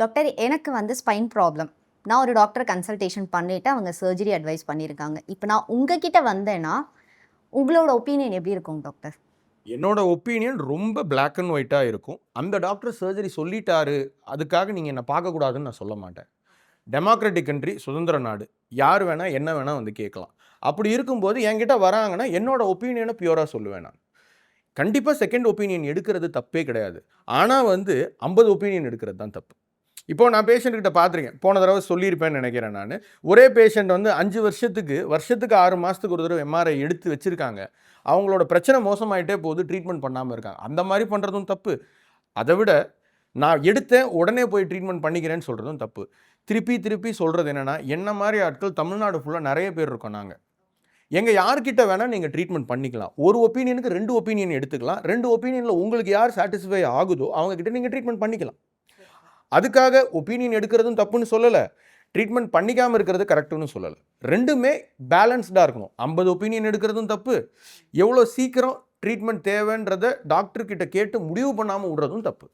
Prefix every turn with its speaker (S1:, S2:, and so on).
S1: Doctor எனக்கு வந்து spine problem. நான் ஒரு டாக்டர கன்சல்டேஷன் பண்ணிட்டு அவங்க சர்ஜரி அட்வைஸ் பண்ணியிருக்காங்க. இப்போ நான் உங்ககிட்ட வந்தேன்னா, உங்களோட ஒப்பீனியன் எப்படி இருக்கும் டாக்டர்?
S2: என்னோட ஒப்பீனியன் ரொம்ப பிளாக் அண்ட் ஒயிட்டா இருக்கும். அந்த டாக்டர் சர்ஜரி சொல்லிட்டாரு, அதுக்காக நீங்க என்ன பார்க்கக்கூடாதுன்னு நான் சொல்ல மாட்டேன். டெமோக்ராட்டிக் கண்ட்ரி, சுதந்திர நாடு. யார் வேணா, என்ன வேணா வந்து கேட்கலாம். அப்படி இருக்கும்போது என்கிட்ட வராங்கன்னா, என்னோட ஒப்பீனியன பியூரா சொல்லுவேன் நான். கண்டிப்பா செகண்ட் ஒப்பீனியன் எடுக்கிறது தப்பே கிடையாது. ஆனா வந்து 50 ஒப்பீனியன் எடுக்கிறது தான் தப்பு. இப்போ நான் பேஷண்ட் கிட்ட பார்த்துருக்கேன். போன தடவ சொல்லியிருப்பேன்னு நெனைக்கிறேன் நானு. ஒரே பேஷண்ட் வந்து 5 வருஷத்துக்கு 6 மாசத்துக்கு ஒரு தடவ எம்ஆர்ஐ எடுத்து வச்சிருக்காங்க. அவங்களோட பிரச்சனை மோசமாயிட்டே போகுது, ட்ரீட்மெண்ட் பண்ணாம இருக்காங்க. அந்த மாரி பண்றதும் தப்பு. அத விட நான் எடுத்தேன், உடனே போய் ட்ரீட்மெண்ட் பண்ணிக்கிறேன்னு சொல்றதும் தப்பு. திருப்பி திருப்பி சொல்றது என்னன்னா, என்ன மாரி ஆட்கள் தமிழ்நாடு ஃபுல்லா நெறைய பேர் இருக்கோம் நாங்க. எங்க யார்கிட்ட வேணா நீங்க ட்ரீட்மெண்ட் பண்ணிக்கலாம். ஒரு ஒப்பீனியனுக்கு 2 ஒப்பீனியன் எடுத்துக்கலாம். 2 ஒப்பீனியன்ல உங்களுக்கு யார் சாட்டிஸ்ஃபை ஆகுதோ, அவங்க கிட்ட நீங்க ட்ரீட்மெண்ட் பண்ணிக்கலாம். அதுக்காக ஒப்பீனியன் எடுக்கிறதும் தப்புன்னு சொல்லல. ட்ரீட்மெண்ட் பண்ணிக்காம இருக்கிறது கரெக்ட்டுன்னு சொல்லல. 2மே பேலன்ஸ்டா இருக்கணும். 50 ஒப்பீனியன் எடுக்கிறதும் தப்பு. எவ்வளோ சீக்கிரம் ட்ரீட்மெண்ட் தேவைன்றத டாக்டர் கிட்ட கேட்டு முடிவு பண்ணாம விடுறதும் தப்பு.